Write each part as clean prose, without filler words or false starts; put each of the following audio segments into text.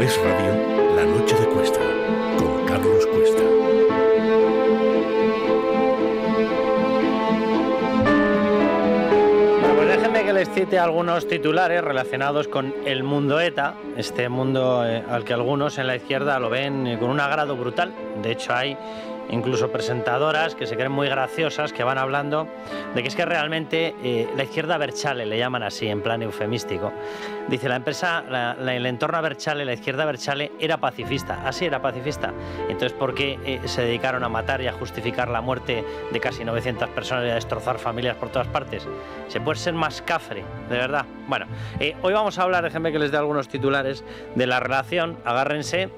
Es Radio, La Noche de Cuesta, con Carlos Cuesta. Bueno, pues déjenme que les cite algunos titulares relacionados con el mundo ETA, este mundo al que algunos en la izquierda lo ven con un agrado brutal. De hecho, hay incluso presentadoras que se creen muy graciosas, que van hablando de que es que realmente la izquierda Berchale, le llaman así en plan eufemístico. Dice, el entorno a Berchale, la izquierda Berchale era pacifista, así era pacifista. Entonces, ¿por qué se dedicaron a matar y a justificar la muerte de casi 900 personas y a destrozar familias por todas partes? Se puede ser más cafre, de verdad. Bueno, hoy vamos a hablar, déjenme que les dé algunos titulares, de la relación, agárrense,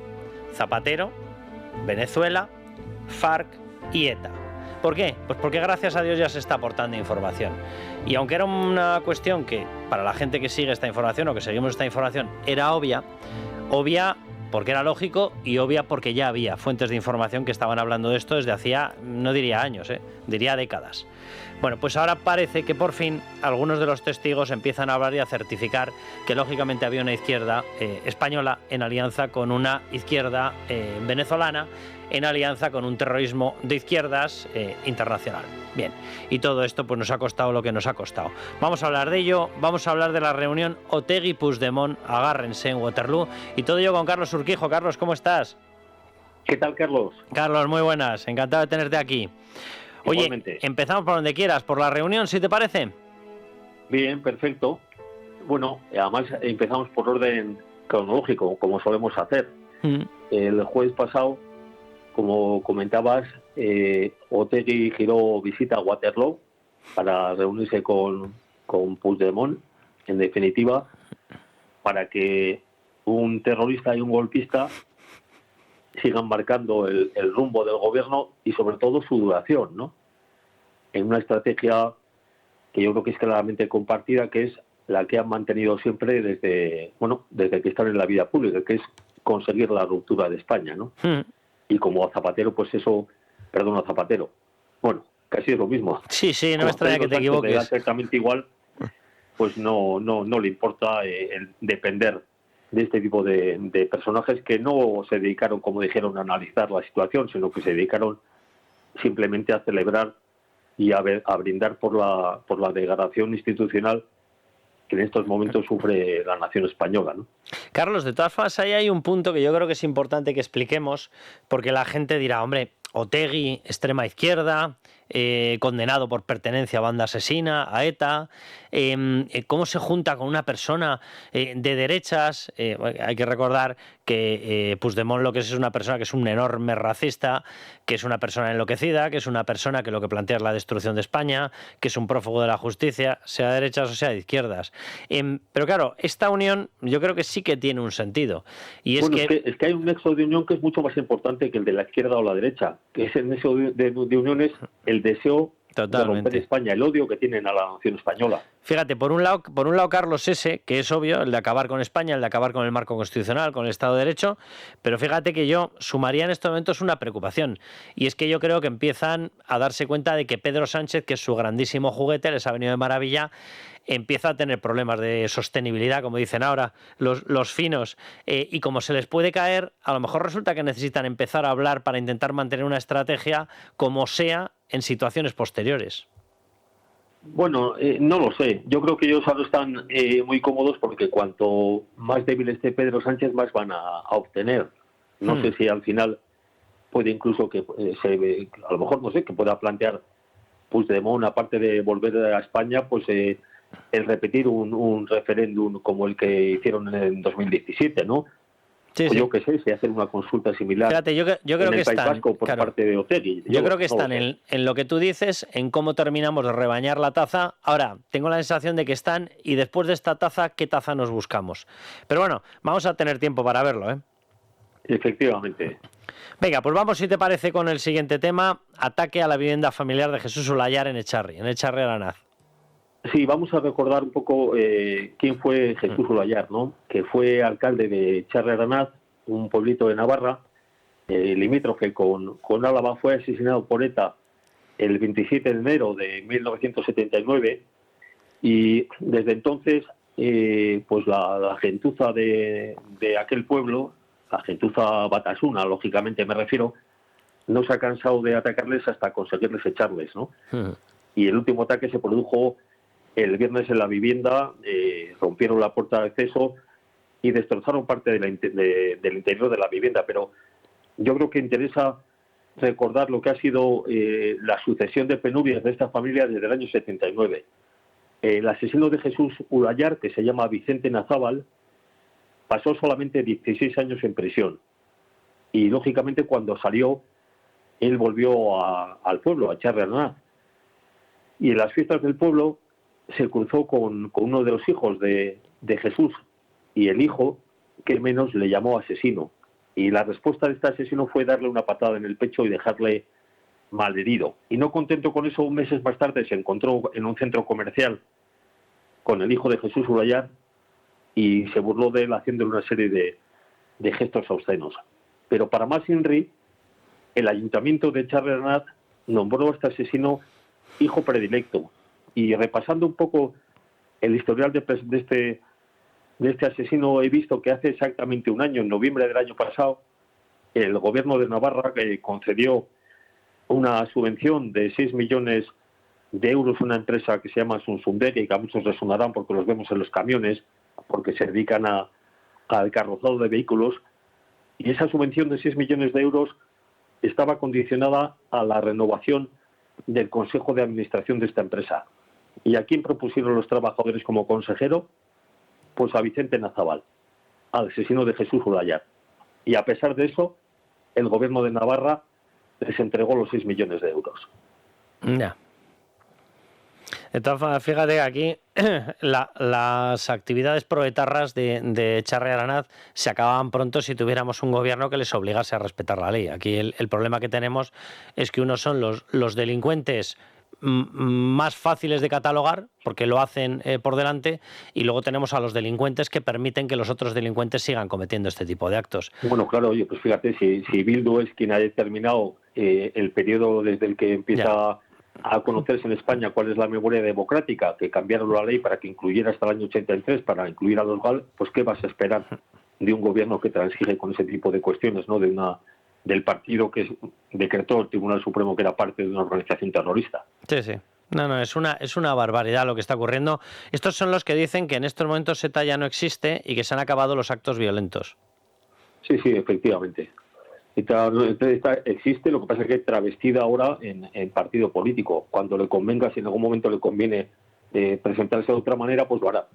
Zapatero, Venezuela, FARC y ETA. ¿Por qué? Pues porque gracias a Dios ya se está aportando información. Y aunque era una cuestión que para la gente que sigue esta información o que seguimos esta información era obvia porque era lógico y obvia porque ya había fuentes de información que estaban hablando de esto desde hacía, no diría años, diría décadas. Bueno, pues ahora parece que por fin algunos de los testigos empiezan a hablar y a certificar que lógicamente había una izquierda española en alianza con una izquierda venezolana, en alianza con un terrorismo de izquierdas internacional. Bien, y todo esto pues nos ha costado lo que nos ha costado. Vamos a hablar de ello, vamos a hablar de la reunión Otegi-Puigdemont, agárrense, en Waterloo, y todo ello con Carlos Urquijo. Carlos, ¿cómo estás? ¿Qué tal, Carlos? Carlos, muy buenas, encantado de tenerte aquí. Oye, igualmente. Empezamos por donde quieras, por la reunión, si te parece. Bien, perfecto. Bueno, además empezamos por orden cronológico, como solemos hacer. El jueves pasado, como comentabas, Otegi giró visita a Waterloo para reunirse con Puigdemont, en definitiva, para que un terrorista y un golpista sigan marcando el rumbo del gobierno y sobre todo su duración, ¿no? En una estrategia que yo creo que es claramente compartida, que es la que han mantenido siempre desde que están en la vida pública, que es conseguir la ruptura de España, ¿no? Y como a Zapatero, pues eso, perdón, a Zapatero, bueno, casi es lo mismo. Sí, no me extraña que te equivoques. Le da exactamente igual, pues no le importa el depender de este tipo de personajes que no se dedicaron, como dijeron, a analizar la situación, sino que se dedicaron simplemente a celebrar y a brindar por la degradación institucional que en estos momentos sufre la nación española, ¿no? Carlos, de todas formas, ahí hay un punto que yo creo que es importante que expliquemos, porque la gente dirá, hombre, Otegi, extrema izquierda, condenado por pertenencia a banda asesina, a ETA, ¿cómo se junta con una persona de derechas? Hay que recordar que Puigdemont lo que es una persona que es un enorme racista, que es una persona enloquecida, que es una persona que lo que plantea es la destrucción de España, que es un prófugo de la justicia, sea de derechas o sea de izquierdas. Pero claro, esta unión yo creo que sí que tiene un sentido. Y es es que hay un nexo de unión que es mucho más importante que el de la izquierda o la derecha, que ese nexo de unión es el deseo de romper España, el odio que tienen a la nación española. Fíjate, por un lado, Carlos, que es obvio, el de acabar con España, el de acabar con el marco constitucional, con el Estado de Derecho, pero fíjate que yo sumaría en estos momentos una preocupación, y es que yo creo que empiezan a darse cuenta de que Pedro Sánchez, que es su grandísimo juguete, les ha venido de maravilla, empieza a tener problemas de sostenibilidad, como dicen ahora los finos, y como se les puede caer, a lo mejor resulta que necesitan empezar a hablar para intentar mantener una estrategia como sea en situaciones posteriores. Bueno, no lo sé. Yo creo que ellos ahora están muy cómodos porque cuanto más débil esté Pedro Sánchez, más van a obtener. No sé si al final puede incluso que a lo mejor, no sé, que pueda plantear Puigdemont, aparte de volver a España, pues el repetir un referéndum como el que hicieron en 2017, ¿no? Sí, yo qué sé, si hacen una consulta similar. Fíjate, yo creo en que el País Vasco por parte de Otegi. Yo creo que están en lo que tú dices, en cómo terminamos de rebañar la taza. Ahora, tengo la sensación de que están, y después de esta taza, ¿qué taza nos buscamos? Pero bueno, vamos a tener tiempo para verlo, ¿eh? Efectivamente. Venga, pues vamos, si te parece, con el siguiente tema. Ataque a la vivienda familiar de Jesús Ulayar en Echarri Aranaz. Sí, vamos a recordar un poco quién fue Jesús Ulayar, ¿no? Que fue alcalde de Echarri Aranaz, un pueblito de Navarra, limítrofe con Álava. Fue asesinado por ETA el 27 de enero de 1979 y desde entonces pues la gentuza de aquel pueblo, la gentuza batasuna, lógicamente me refiero, no se ha cansado de atacarles hasta conseguirles echarles, ¿no? Y el último ataque se produjo el viernes en la vivienda, rompieron la puerta de acceso y destrozaron parte del interior de la vivienda. Pero yo creo que interesa recordar lo que ha sido la sucesión de penurias de esta familia desde el año 79. El asesino de Jesús Ulayar, que se llama Vicente Nazábal, pasó solamente 16 años en prisión. Y lógicamente cuando salió, él volvió al pueblo, a Echarri Aranaz. Y en las fiestas del pueblo se cruzó con uno de los hijos de Jesús, y el hijo, que menos, le llamó asesino. Y la respuesta de este asesino fue darle una patada en el pecho y dejarle malherido. Y no contento con eso, meses más tarde se encontró en un centro comercial con el hijo de Jesús Ulayar y se burló de él haciéndole una serie de gestos obscenos. Pero para más INRI, el ayuntamiento de Echarri Aranaz nombró a este asesino hijo predilecto. Y repasando un poco el historial de este asesino, he visto que hace exactamente un año, en noviembre del año pasado, el gobierno de Navarra concedió una subvención de 6 millones de euros a una empresa que se llama Sunsundere, que a muchos les sonarán porque los vemos en los camiones, porque se dedican al carrozado de vehículos. Y esa subvención de 6 millones de euros estaba condicionada a la renovación del Consejo de Administración de esta empresa. ¿Y a quién propusieron los trabajadores como consejero? Pues a Vicente Nazábal, al asesino de Jesús Ulayar. Y a pesar de eso, el gobierno de Navarra les entregó los 6 millones de euros. Ya. De todas formas, fíjate que aquí las actividades proetarras de Echarri Aranaz se acababan pronto si tuviéramos un gobierno que les obligase a respetar la ley. Aquí el problema que tenemos es que unos son los delincuentes más fáciles de catalogar, porque lo hacen por delante, y luego tenemos a los delincuentes que permiten que los otros delincuentes sigan cometiendo este tipo de actos. Bueno, claro, oye, pues fíjate, si Bildu es quien ha determinado el periodo desde el que empieza a conocerse en España cuál es la memoria democrática, que cambiaron la ley para que incluyera hasta el año 83, para incluir a los GAL, pues ¿qué vas a esperar de un gobierno que transige con ese tipo de cuestiones, ¿no? Del partido que decretó el Tribunal Supremo que era parte de una organización terrorista? Sí, sí. No, es una barbaridad lo que está ocurriendo. Estos son los que dicen que en estos momentos ETA ya no existe y que se han acabado los actos violentos. Sí, efectivamente. ETA existe, lo que pasa es que es travestida ahora en partido político. Cuando le convenga, si en algún momento le conviene presentarse de otra manera, pues lo hará.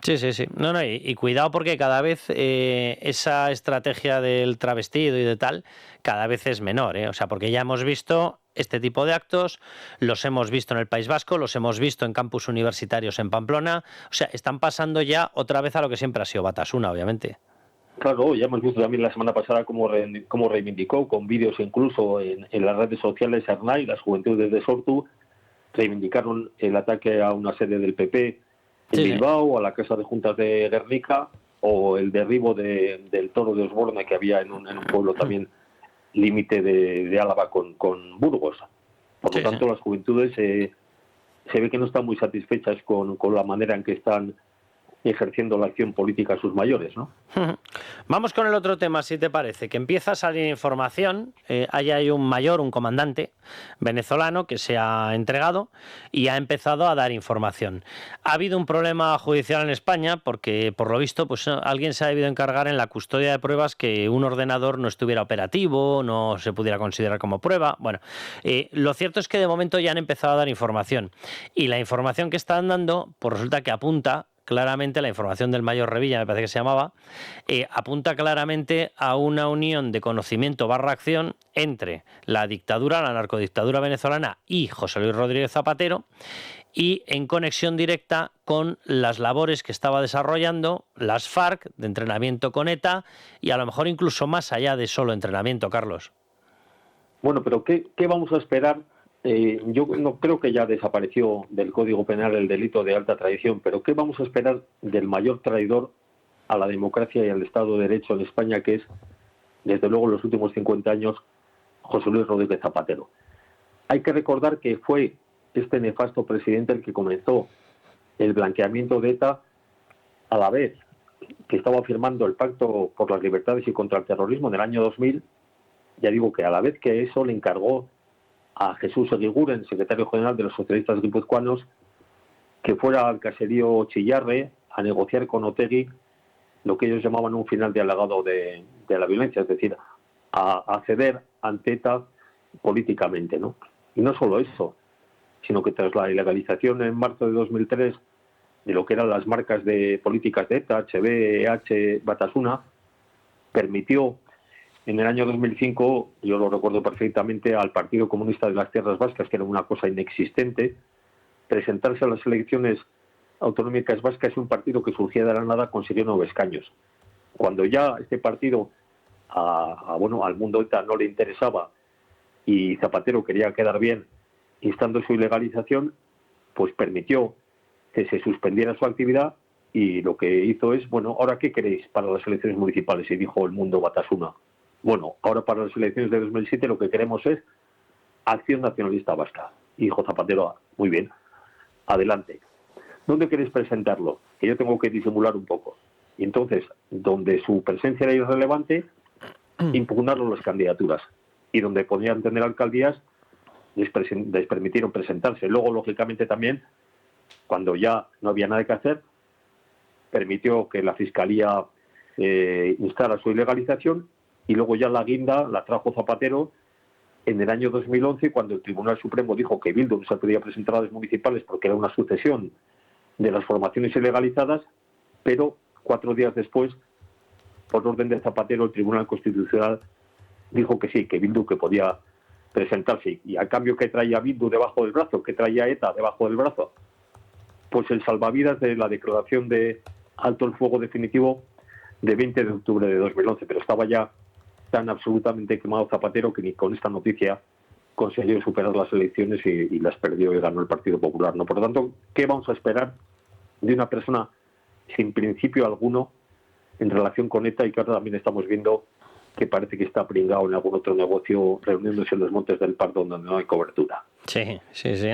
Sí. No, y cuidado porque cada vez esa estrategia del travestido y de tal, cada vez es menor, ¿eh? O sea, porque ya hemos visto este tipo de actos, los hemos visto en el País Vasco, los hemos visto en campus universitarios en Pamplona, o sea, están pasando ya otra vez a lo que siempre ha sido Batasuna, obviamente. Claro, ya hemos visto también la semana pasada cómo reivindicó, con vídeos incluso en las redes sociales, Arnay, las juventudes de Sortu, reivindicaron el ataque a una sede del PP en Bilbao, a la Casa de Juntas de Guernica, o el derribo del toro de Osborne que había en un pueblo también límite de Álava con Burgos. Por lo tanto, las juventudes se ve que no están muy satisfechas con la manera en que están ejerciendo la acción política a sus mayores, ¿no? Vamos con el otro tema, si te parece, que empieza a salir información. Ahí hay un mayor, un comandante venezolano que se ha entregado y ha empezado a dar información. Ha habido un problema judicial en España porque, por lo visto, pues alguien se ha debido encargar en la custodia de pruebas que un ordenador no estuviera operativo, no se pudiera considerar como prueba. Bueno, lo cierto es que de momento ya han empezado a dar información y la información que están dando, pues resulta que apunta claramente, la información del mayor Revilla, me parece que se llamaba, apunta claramente a una unión de conocimiento / acción entre la dictadura, la narcodictadura venezolana y José Luis Rodríguez Zapatero, y en conexión directa con las labores que estaba desarrollando las FARC de entrenamiento con ETA y a lo mejor incluso más allá de solo entrenamiento, Carlos. Bueno, pero ¿qué vamos a esperar? Yo no creo que ya desapareció del Código Penal el delito de alta traición, pero ¿qué vamos a esperar del mayor traidor a la democracia y al Estado de Derecho en España, que es, desde luego, en los últimos 50 años, José Luis Rodríguez Zapatero? Hay que recordar que fue este nefasto presidente el que comenzó el blanqueamiento de ETA a la vez que estaba firmando el Pacto por las Libertades y contra el Terrorismo en el año 2000, ya digo que a la vez que eso le encargó a Jesús Eguiguren, secretario general de los socialistas guipuzcoanos, que fuera al caserío Chillarre a negociar con Otegi lo que ellos llamaban un final de alagado de la violencia, es decir, a ceder ante ETA políticamente, ¿no? Y no solo eso, sino que tras la ilegalización en marzo de 2003 de lo que eran las marcas de políticas de ETA, HB, EH, Batasuna, permitió en el año 2005, yo lo recuerdo perfectamente, al Partido Comunista de las Tierras Vascas, que era una cosa inexistente, presentarse a las elecciones autonómicas vascas. Y un partido que surgía de la nada consiguió 9 escaños. Cuando ya este partido al mundo ETA no le interesaba y Zapatero quería quedar bien instando su ilegalización, pues permitió que se suspendiera su actividad, y lo que hizo es, bueno, ¿ahora qué queréis para las elecciones municipales? Y dijo el mundo Batasuna, bueno, ahora para las elecciones de 2007 lo que queremos es Acción Nacionalista Vasca. Y dijo Zapatero, muy bien, adelante. ¿Dónde queréis presentarlo? Que yo tengo que disimular un poco. Y entonces, donde su presencia era irrelevante, impugnaron las candidaturas. Y donde podían tener alcaldías, les permitieron presentarse. Luego, lógicamente, también, cuando ya no había nada que hacer, permitió que la Fiscalía instara su ilegalización, y luego ya la guinda la trajo Zapatero en el año 2011, cuando el Tribunal Supremo dijo que Bildu no se podía presentar a las municipales porque era una sucesión de las formaciones ilegalizadas, pero 4 días después, por orden de Zapatero, el Tribunal Constitucional dijo que sí, que Bildu que podía presentarse. Y a cambio, ¿qué traía Bildu debajo del brazo? ¿Qué traía ETA debajo del brazo? Pues el salvavidas de la declaración de alto el fuego definitivo de 20 de octubre de 2011, pero estaba ya tan absolutamente quemado Zapatero que ni con esta noticia consiguió superar las elecciones y las perdió y ganó el Partido Popular, ¿no? Por lo tanto, ¿qué vamos a esperar de una persona sin principio alguno en relación con ETA, y que ahora también estamos viendo que parece que está pringado en algún otro negocio reuniéndose en los Montes del Pardo donde no hay cobertura? Sí.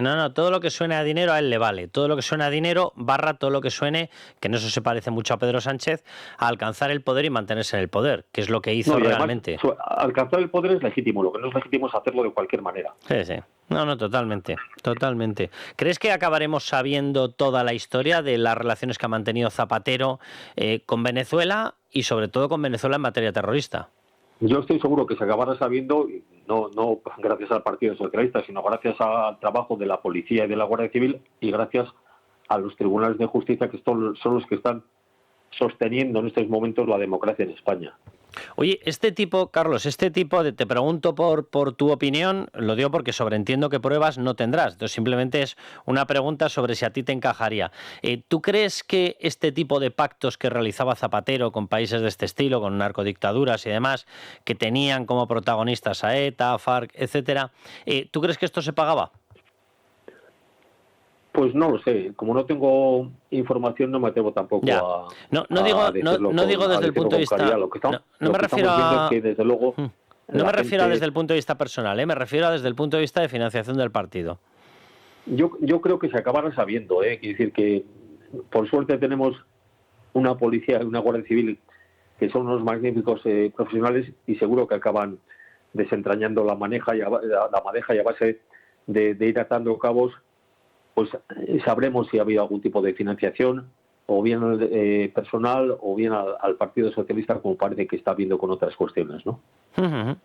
No, todo lo que suene a dinero a él le vale. Todo lo que suene a dinero, todo lo que suene, que en eso se parece mucho a Pedro Sánchez, a alcanzar el poder y mantenerse en el poder, que es lo que hizo realmente. Además, alcanzar el poder es legítimo, lo que no es legítimo es hacerlo de cualquier manera. Sí. No, totalmente. ¿Crees que acabaremos sabiendo toda la historia de las relaciones que ha mantenido Zapatero con Venezuela, y sobre todo con Venezuela en materia terrorista? Yo estoy seguro que se acabará sabiendo, no gracias al Partido Socialista, sino gracias al trabajo de la Policía y de la Guardia Civil, y gracias a los tribunales de justicia, que son los que están sosteniendo en estos momentos la democracia en España. Oye, Carlos, te pregunto por tu opinión, lo digo porque sobreentiendo que pruebas no tendrás, entonces simplemente es una pregunta sobre si a ti te encajaría. ¿Tú crees que este tipo de pactos que realizaba Zapatero con países de este estilo, con narcodictaduras y demás, que tenían como protagonistas a ETA, FARC, etcétera, ¿tú crees que esto se pagaba? Pues no lo sé, como no tengo información no me atrevo tampoco a digo desde el punto de vista, no me refiero a que desde luego no me refiero desde el punto de vista personal, me refiero desde el punto de vista de financiación del partido. Yo creo que se acabará sabiendo, quiero decir que por suerte tenemos una policía y una guardia civil que son unos magníficos profesionales, y seguro que acaban desentrañando la madeja y a base de ir atando cabos, pues sabremos si ha habido algún tipo de financiación, o bien personal, o bien al Partido Socialista, como parece que está habiendo con otras cuestiones, ¿no? Uh-huh.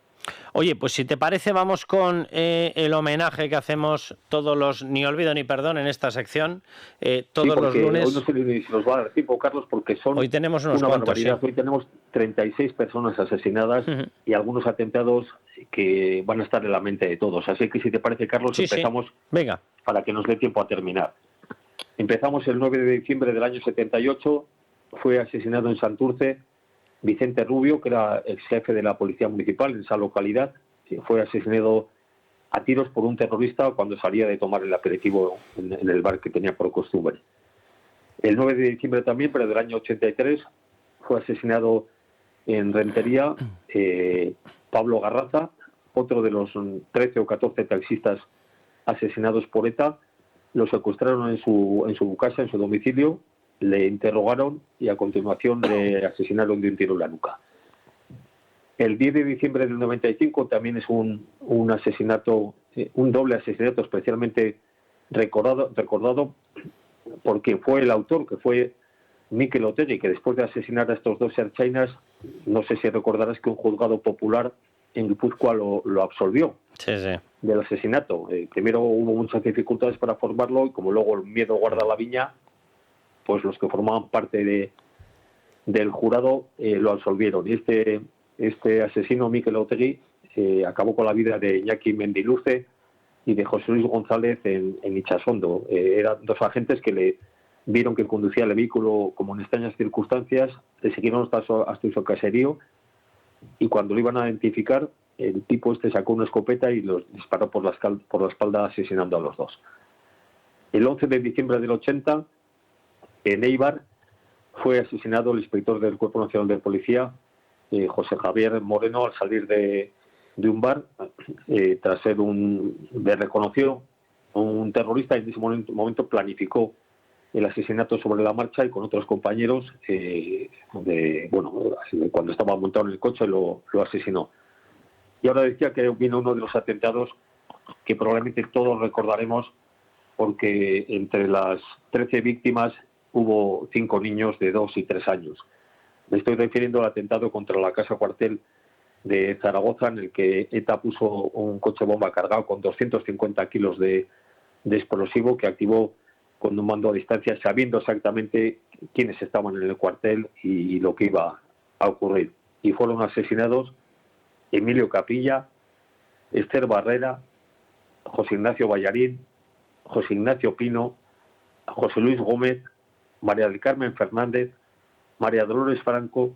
Oye, pues si te parece, vamos con el homenaje que hacemos todos los, ni olvido ni perdón, en esta sección, todos los lunes. Hoy no sé si nos va a dar tiempo, Carlos, porque son hoy tenemos unos una cuantos, barbaridad. sí. Hoy tenemos 36 personas asesinadas, uh-huh, y algunos atentados que van a estar en la mente de todos. Así que si te parece, Carlos, empezamos. Venga. Para que nos dé tiempo a terminar. Empezamos el 9 de diciembre del año 78, fue asesinado en Santurce Vicente Rubio, que era ex jefe de la Policía Municipal en esa localidad. Fue asesinado a tiros por un terrorista cuando salía de tomar el aperitivo en el bar que tenía por costumbre. El 9 de diciembre también, pero del año 83, fue asesinado en Rentería Pablo Garraza, otro de los 13 o 14 taxistas asesinados por ETA. Lo secuestraron en su casa, en su domicilio, le interrogaron y a continuación le asesinaron de un tiro en la nuca. El 10 de diciembre del 95 también es un asesinato, un doble asesinato especialmente recordado porque fue el autor, que fue Mikel Otegi, que después de asesinar a estos dos ertzainas, no sé si recordarás que un juzgado popular en Guipúzcoa lo absolvió del asesinato. Primero hubo muchas dificultades para formarlo y como luego el miedo guarda la viña, pues los que formaban parte del jurado lo absolvieron. Y este asesino, Mikel Otegi, acabó con la vida de Iñaki Mendiluce y de José Luis González en Itxasondo. Eran dos agentes que le vieron que conducía el vehículo como en extrañas circunstancias, le siguieron hasta su caserío y cuando lo iban a identificar, el tipo sacó una escopeta y los disparó por la espalda asesinando a los dos. El 11 de diciembre del 80, en Eibar, fue asesinado el inspector del Cuerpo Nacional de Policía, José Javier Moreno, al salir de un bar, tras ser le reconoció un terrorista y en ese momento planificó el asesinato sobre la marcha y con otros compañeros, cuando estaba montado en el coche lo asesinó. Y ahora decía que vino uno de los atentados que probablemente todos recordaremos porque entre las 13 víctimas hubo 5 niños de 2 y 3 años. Me estoy refiriendo al atentado contra la casa cuartel de Zaragoza, en el que ETA puso un coche bomba cargado con 250 kilos de explosivo que activó con un mando a distancia, sabiendo exactamente quiénes estaban en el cuartel y lo que iba a ocurrir. Y fueron asesinados Emilio Capilla, Esther Barrera, José Ignacio Ballarín, José Ignacio Pino, José Luis Gómez, María del Carmen Fernández, María Dolores Franco,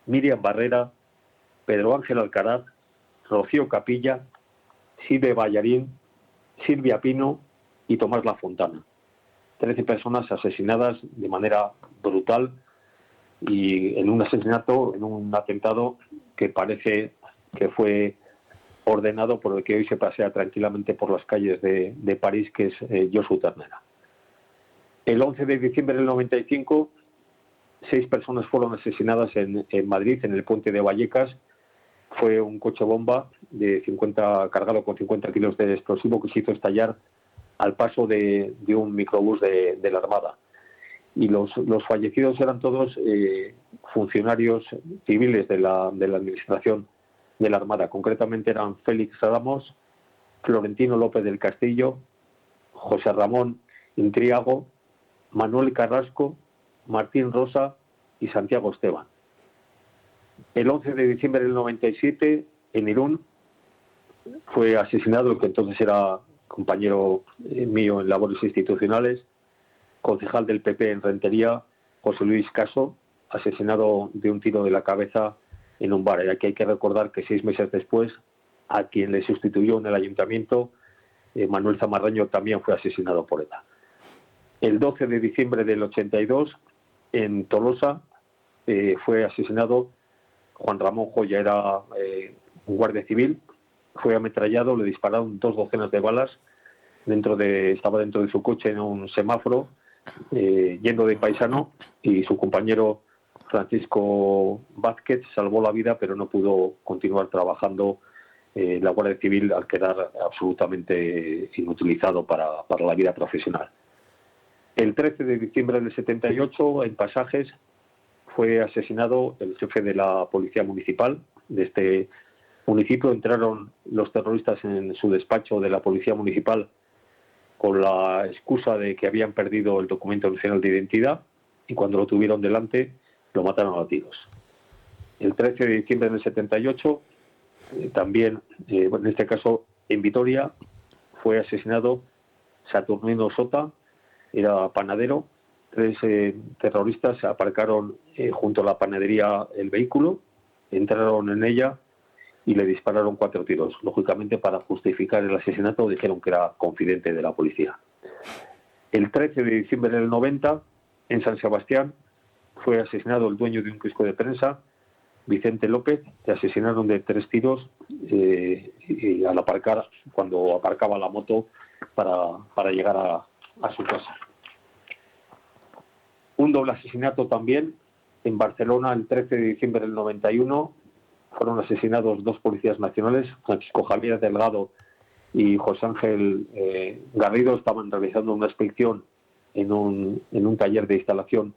Miriam Barrera, Pedro Ángel Alcaraz, Rocío Capilla, Silvia Ballarín, Silvia Pino y Tomás La Fontana. 13 personas asesinadas de manera brutal y en un atentado que parece que fue ordenado por el que hoy se pasea tranquilamente por las calles de París, que es Josu Ternera. El 11 de diciembre del 95, 6 personas fueron asesinadas en Madrid, en el puente de Vallecas. Fue un coche bomba cargado con 50 kilos de explosivo que se hizo estallar al paso de un microbús de la Armada. Y los fallecidos eran todos funcionarios civiles de la administración de la Armada. Concretamente eran Félix Ramos, Florentino López del Castillo, José Ramón Intriago, Manuel Carrasco, Martín Rosa y Santiago Esteban. El 11 de diciembre del 97, en Irún, fue asesinado el que entonces era compañero mío en labores institucionales, concejal del PP en Rentería, José Luis Caso, asesinado de un tiro de la cabeza en un bar. Y aquí hay que recordar que 6 meses después, a quien le sustituyó en el ayuntamiento, Manuel Zamarreño, también fue asesinado por ETA. El 12 de diciembre del 82, en Tolosa, fue asesinado Juan Ramón Joya, era un guardia civil, fue ametrallado, le dispararon 2 docenas de balas, estaba dentro de su coche en un semáforo, yendo de paisano, y su compañero Francisco Vázquez salvó la vida, pero no pudo continuar trabajando la Guardia Civil al quedar absolutamente inutilizado para la vida profesional. El 13 de diciembre del 78, en Pasajes, fue asesinado el jefe de la Policía Municipal de este municipio. Entraron los terroristas en su despacho de la Policía Municipal con la excusa de que habían perdido el documento nacional de identidad y cuando lo tuvieron delante lo mataron a tiros. El 13 de diciembre del 78, también, en este caso en Vitoria, fue asesinado Saturnino Sota, era panadero. 3 terroristas aparcaron junto a la panadería el vehículo, entraron en ella y le dispararon 4 tiros. Lógicamente, para justificar el asesinato, dijeron que era confidente de la policía. El 13 de diciembre del 90, en San Sebastián, fue asesinado el dueño de un kiosco de prensa, Vicente López. Le asesinaron de 3 tiros y al aparcar, cuando aparcaba la moto para llegar a su casa. Un doble asesinato también en Barcelona el 13 de diciembre del 91. Fueron asesinados 2 policías nacionales, Francisco Javier Delgado y José Ángel Garrido. Estaban realizando una inspección en un taller de instalación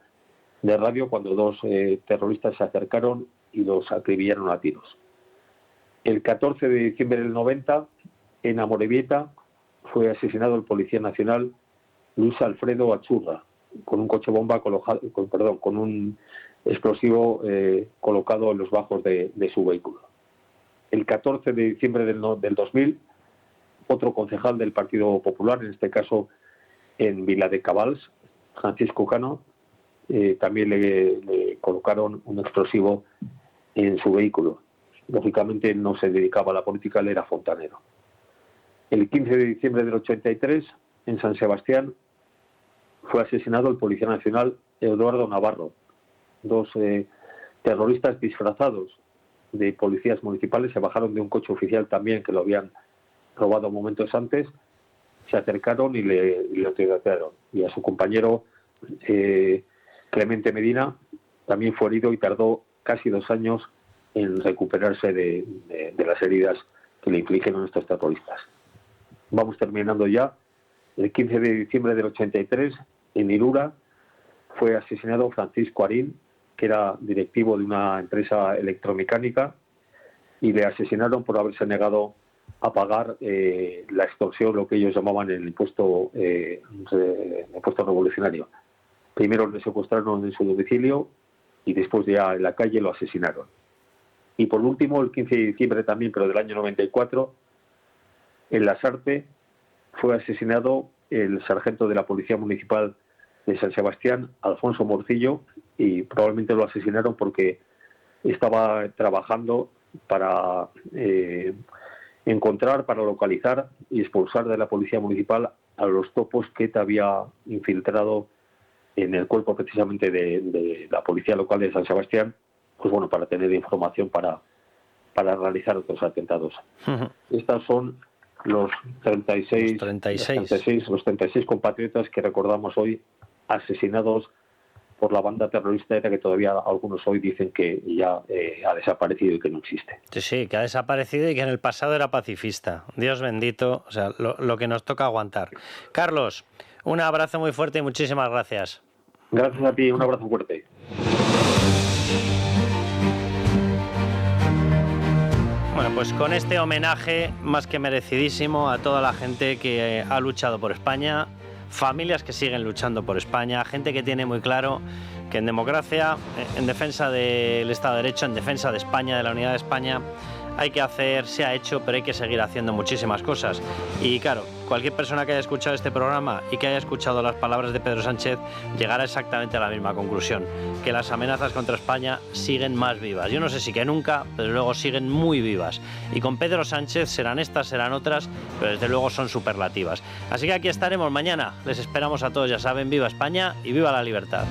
de radio cuando 2 terroristas se acercaron y los acribillaron a tiros. El 14 de diciembre del 90, en Amorebieta, fue asesinado el policía nacional Luis Alfredo Achurra con un coche bomba con un explosivo colocado en los bajos de su vehículo. El 14 de diciembre del 2000, otro concejal del Partido Popular, en este caso en Viladecabals, Francisco Cano, también le colocaron un explosivo en su vehículo. Lógicamente no se dedicaba a la política, él era fontanero. El 15 de diciembre del 83, en San Sebastián, fue asesinado el policía nacional Eduardo Navarro. 2 terroristas disfrazados de policías municipales se bajaron de un coche oficial también que lo habían robado momentos antes, se acercaron y le tirotearon. Y a su compañero Clemente Medina también fue herido y tardó casi 2 años en recuperarse de las heridas que le infligieron estos terroristas. Vamos terminando ya. El 15 de diciembre del 83, en Irura, fue asesinado Francisco Arín, que era directivo de una empresa electromecánica, y le asesinaron por haberse negado a pagar la extorsión, lo que ellos llamaban el impuesto revolucionario. Primero le secuestraron en su domicilio y después ya en la calle lo asesinaron. Y por último, el 15 de diciembre también, pero del año 94, en Lasarte fue asesinado el sargento de la Policía Municipal de San Sebastián, Alfonso Morcillo, y probablemente lo asesinaron porque estaba trabajando para encontrar, para localizar y expulsar de la Policía Municipal a los topos que ETA había infiltrado en el cuerpo precisamente de la Policía Local de San Sebastián, pues bueno, para tener información para realizar otros atentados. Estas son los 36 compatriotas que recordamos hoy asesinados por la banda terrorista ETA, que todavía algunos hoy dicen que ya ha desaparecido y que no existe. Sí, que ha desaparecido y que en el pasado era pacifista. Dios bendito, o sea, lo que nos toca aguantar. Carlos, un abrazo muy fuerte y muchísimas gracias. Gracias a ti, un abrazo fuerte. Bueno, pues con este homenaje más que merecidísimo a toda la gente que ha luchado por España, familias que siguen luchando por España, gente que tiene muy claro que en democracia, en defensa del Estado de Derecho, en defensa de España, de la unidad de España, hay que hacer, se ha hecho, pero hay que seguir haciendo muchísimas cosas. Y claro, cualquier persona que haya escuchado este programa y que haya escuchado las palabras de Pedro Sánchez llegará exactamente a la misma conclusión, que las amenazas contra España siguen más vivas. Yo no sé si que nunca, pero luego siguen muy vivas. Y con Pedro Sánchez serán estas, serán otras, pero desde luego son superlativas. Así que aquí estaremos mañana. Les esperamos a todos, ya saben, viva España y viva la libertad.